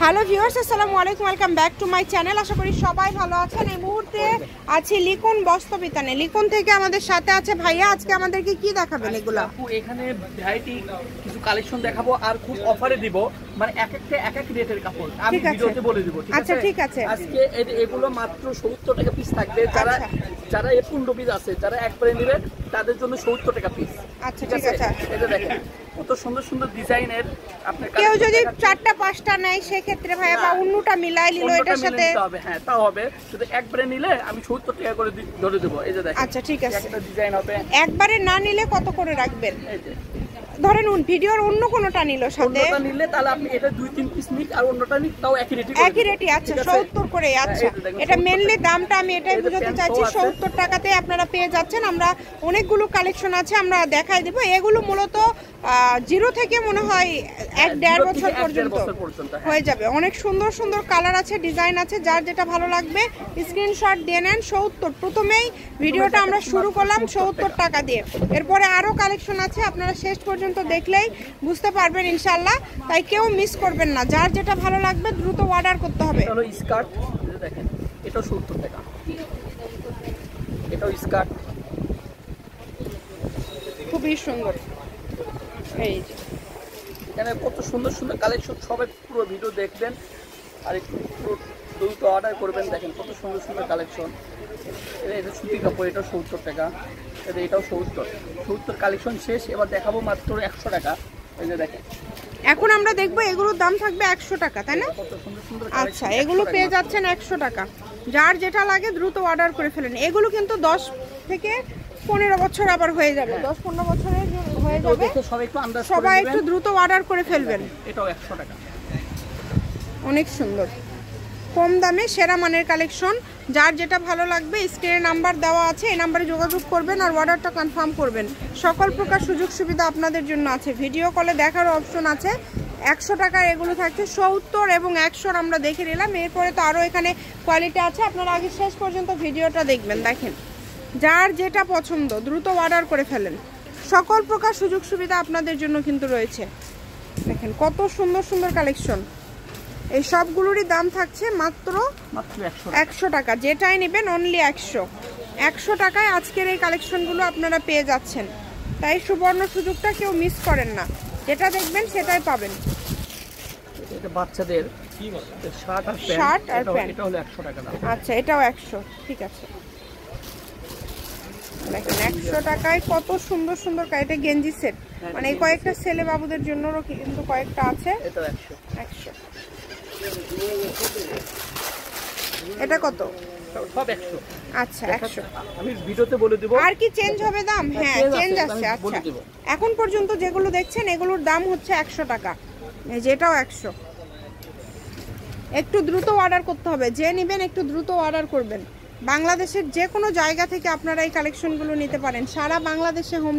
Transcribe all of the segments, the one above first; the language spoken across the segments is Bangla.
হ্যালো ভিউয়ার্স, আসসালামু আলাইকুম, welcome back to my channel. আশা করি সবাই ভালো আছেন। এই মুহূর্তে আছি লিকন বস্ত্রবিতানে। লিকন থেকে আমাদের সাথে আছে ভাইয়া। আজকে আমাদেরকে কি দেখাবেন? এগুলো এখানে ভ্যারাইটি কিছু কালেকশন দেখাবো আর খুব অফারে দিব, মানে এক একটা এক এক রেটের কাপড় আমি ভিডিওতে বলে দিব। আচ্ছা ঠিক আছে। আজকে এগুলো মাত্র 70 টাকা পিস থাকবে। যারা এই 15 পিস আছে, যারা একবারে নেবে তাদের জন্য 70 টাকা পিস। আচ্ছা ঠিক আছে। এটা দেখেন কত সুন্দর সুন্দর ডিজাইনের। আপনার কেউ যদি 4টা 5টা নেয় সেক্ষেত্রে ভাইয়া বা অন্যটা মিলাই নিল এটার সাথে হবে। হ্যাঁ তাও হবে, শুধু একবারে নিলে আমি 70 টাকা করে ধরে দেবো। এই যে দেখেন। আচ্ছা ঠিক আছে। একটা ডিজাইন হবে। একবারে না নিলে কত করে রাখবেন? এই যে ধরেন ভিডিওর অন্য কোনটা নিল সাথে, অন্যটা নিলে তাহলে আপনি এটা 2-3 পিস নিক আর অন্যটা নিক, তাও একই রেটই। আচ্ছা 70 করে। আচ্ছা এটা মেইনলি দামটা আমি এটাই বোঝাতে চাইছি, 70 টাকাতে আপনারা পেয়ে যাচ্ছেন। আমরা অনেকগুলো কালেকশন আছে, আমরা দেখাই দিব। এগুলো মূলত 0 থেকে মনে হয় 1-1.5 বছর পর্যন্ত হয়ে যাবে। অনেক সুন্দর সুন্দর কালার আছে, ডিজাইন আছে, যার যেটা ভালো লাগবে স্ক্রিনশট দিয়ে নেন। 70 প্রথমেই ভিডিওটা আমরা শুরু করলাম 70 টাকা দিয়ে। এরপরে আরো কালেকশন আছে, আপনারা শেষ পর্যন্ত দেখলেই বুঝতে পারবেন ইনশাআল্লাহ। তাই কেউ মিস করবেন না, যার যেটা ভালো লাগবে দ্রুত অর্ডার করতে হবে। এটা হলো স্কার্ট, দেখেন এটাও 70 টাকা। এটাও স্কার্ট, খুবই সুন্দর। এই যে এখানে কত সুন্দর সুন্দর কালেকশন, সবাই পুরো ভিডিও দেখবেন আর একটু দ্রুত অর্ডার করবেন। দেখেন কত সুন্দর সুন্দর কালেকশন। এটা সুতি কাপড়, এটাও 70 টাকা। এটাও 70 কালেকশন শেষ। এবার দেখাবো মাত্র 100 টাকা। এই যে দেখেন এখন আমরা দেখবো এগুলোর দাম থাকবে 100 টাকা, তাই না? কত সুন্দর সুন্দর। আচ্ছা এগুলো পেয়ে যাচ্ছেন 100 টাকা। যার যেটা লাগে দ্রুত অর্ডার করে ফেলেন। এগুলো কিন্তু 10 থেকে 15 বছর আবার হয়ে যাবে। 10-15 বছরের হয়ে যাবে। সবাই একটু দ্রুত অর্ডার করে ফেলবেন। এটাও 100 টাকা। অনেক সুন্দর, কম দামে সেরা মানের কালেকশন। যার যেটা ভালো লাগবে স্ক্রিনে নাম্বার দেওয়া আছে, এই নাম্বারে যোগাযোগ করবেন আর অর্ডারটা কনফার্ম করবেন। সকল প্রকার সুযোগ সুবিধা আপনাদের জন্য আছে। ভিডিও কলে দেখার অপশন আছে। 100 টাকার এগুলো থাকছে 70 এবং 100 আমরা দেখে নিলাম। এরপরে তো আরও এখানে কোয়ালিটি আছে, আপনারা আগে শেষ পর্যন্ত ভিডিওটা দেখবেন। দেখেন যার যেটা পছন্দ দ্রুত অর্ডার করে ফেলেন। সকল প্রকার সুযোগ সুবিধা আপনাদের জন্য কিন্তু রয়েছে। দেখেন কত সুন্দর সুন্দর কালেকশন। এই সবগুলোরই দাম থাকছে মাত্র 100 টাকা। যেটাই নেবেন অনলি 100 টাকায় আজকের এই কালেকশনগুলো আপনারা পেয়ে যাচ্ছেন। তাই সুবর্ণ সুযোগটা কেউ মিস করেন না, যেটা দেখবেন সেটাই পাবেন। এটা বাচ্চাদের শার্ট আর প্যান্ট, এটা হলো 100 টাকা দাম। আচ্ছা এটাও 100, ঠিক আছে। দেখেন 100 টাকায় কত সুন্দর সুন্দর এটা গেঞ্জি সেট, মানে এই কয়েকটা ছেলে বাবুদের জন্য কিন্তু কয়েকটা আছে। এটাও 100। এটা কত? সব 100। আচ্ছা 100। আমি ভিডিওতে বলে দেব। আর কি চেঞ্জ হবে দাম? হ্যাঁ চেঞ্জ আছে। আচ্ছা এখন পর্যন্ত যেগুলো দেখছেন এগুলোর দাম হচ্ছে 100 টাকা। এই যেটাও 100। একটু দ্রুত অর্ডার করতে হবে, যে নেবেন একটু দ্রুত অর্ডার করবেন। বাংলাদেশের যে কোনো জায়গা থেকে আপনারা এই কালেকশনগুলো নিতে পারেন। সারা বাংলাদেশে হোম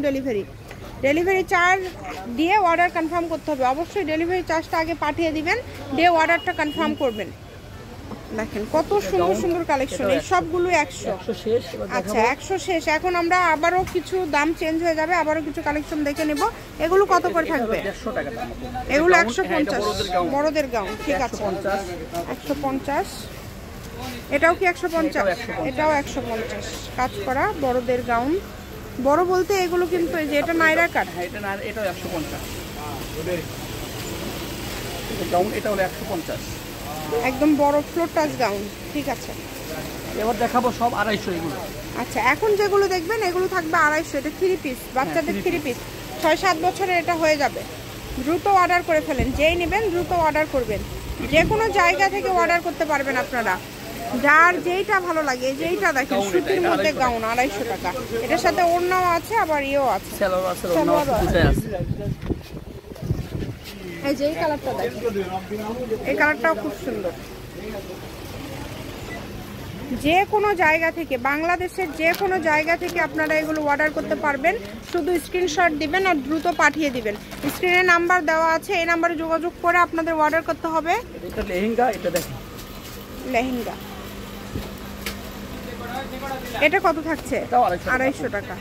ডেলিভারি চার্জ দিয়ে অর্ডার কনফার্ম করতে হবে। অবশ্যই ডেলিভারি চার্জটা আগে পাঠিয়ে দিবেন, দিয়ে অর্ডারটা কনফার্ম করবেন। দেখেন কত সুন্দর সুন্দর কালেকশন, এই সবগুলো 100 শেষ। আচ্ছা 100 শেষ। এখন আমরা আবারও কিছু দাম চেঞ্জ হয়ে যাবে, আবারও কিছু কালেকশন দেখে নেব। এগুলো কত করে থাকবে? 150 টাকা দাম। এগুলো 150 বড়দের গাউন, ঠিক আছে 150। এটাও কি 150? এটাও 150 কাজ করা বড়দের গাউন। বড় বলতে এগুলো কিন্তু এই যে এটা নাইরা কাট। হ্যাঁ এটা না, এটাও 150 গাউন। এটা হলো 150 একদম বড় ফ্লোর টাচ গাউন, ঠিক আছে। এবার দেখাবো সব 250 এগুলো। আচ্ছা এখন যেগুলো দেখবেন এগুলো থাকবে 250। এটা 3 পিস, বাচ্চাদের 3 পিস 6-7 বছরের এটা হয়ে যাবে। দ্রুত অর্ডার করে ফেলেন, যেই নেবেন দ্রুত অর্ডার করবেন। যে কোনো জায়গা থেকে অর্ডার করতে পারবেন আপনারা, যার যেইটা ভালো লাগে। যেইটা দেখেন সুতির মধ্যে গাউন 250 টাকা। এটার সাথে ওড়নাও আছে, আবার ইয়েও আছে, সালোয়ারও আছে। এই যে এই কালারটা দেখেন, এই কালারটাও খুব সুন্দর। যে কোনো জায়গা থেকে, বাংলাদেশের যে কোনো জায়গা থেকে আপনারা এগুলো অর্ডার করতে পারবেন। শুধু স্ক্রিনশট দিবেন আর দ্রুত পাঠিয়ে দিবেন। স্ক্রিনে নাম্বার দেওয়া আছে, এই নাম্বারে যোগাযোগ করে আপনাদের অর্ডার করতে হবে। এটা লেহেঙ্গা, এটা দেখেন লেহেঙ্গা। এটা কত থাকছে? 250 টাকা।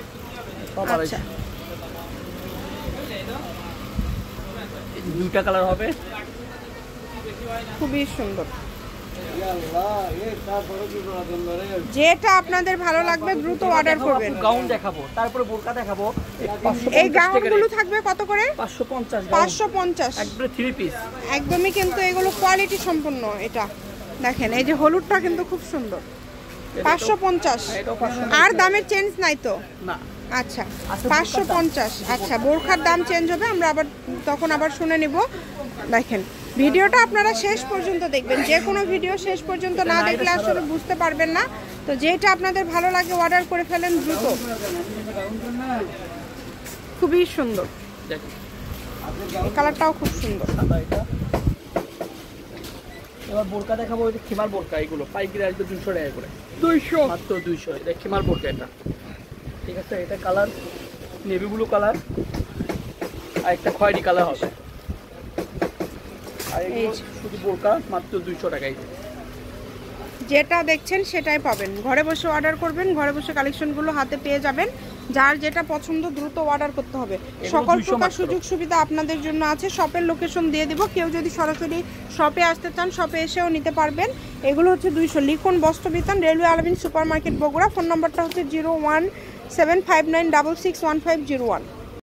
আচ্ছা দুইটা কালার হবে। খুবই সুন্দর। যেটা আপনাদের ভালো লাগবে দ্রুত অর্ডার করবেন। গাউন দেখাবো, তারপরে বোরকা দেখাবো। এই গাউনগুলো থাকবে কত করে? 550। 550 একবারে 3 পিস একদমই, কিন্তু এগুলো কোয়ালিটি সম্পন্ন। এটা দেখেন, এই যে হলুদটা কিন্তু খুব সুন্দর। 550। আর দামের চেঞ্জ নাই তো? না। আচ্ছা 550। আচ্ছা, বোরখার দাম চেঞ্জ হবে, আমরা আবার তখন আবার শুনে নিব। দেখেন, ভিডিওটা আপনারা শেষ পর্যন্ত দেখবেন। যে কোনো ভিডিও শেষ পর্যন্ত না দেখলে আসলে বুঝতে পারবেন না। তো যেটা আপনাদের ভালো লাগে অর্ডার করে ফেলেন দ্রুত। খুবই সুন্দর, এই কালারটাও খুব সুন্দর। এবার বোরকা দেখাবো, ওই যে খিমার বোরকা, এগুলো পাইকারি আসবে 200 টাকা করে। 200 মাত্র 200। এটা খিমার বোরকা, এটা ঠিক আছে। এটা কালার নেভি ব্লু কালার, আর একটা খয়েরি কালার হবে। আর এই শুধু বোরকা মাত্র 200 টাকায়। যেটা দেখছেন সেটাই পাবেন। ঘরে বসে অর্ডার করবেন, ঘরে বসে কালেকশনগুলো হাতে পেয়ে যাবেন। যার যেটা পছন্দ দ্রুত অর্ডার করতে হবে। সকল প্রকার সুযোগ সুবিধা আপনাদের জন্য আছে। শপের লোকেশন দিয়ে দিব, কেউ যদি সরাসরি শপে আসতে চান শপে এসেও নিতে পারবেন। এগুলো হচ্ছে 200। লিখুন বস্ত্রবিতান, রেলওয়ে আলামিন সুপার মার্কেট বগুড়া। ফোন নাম্বারটা হচ্ছে 01759661501।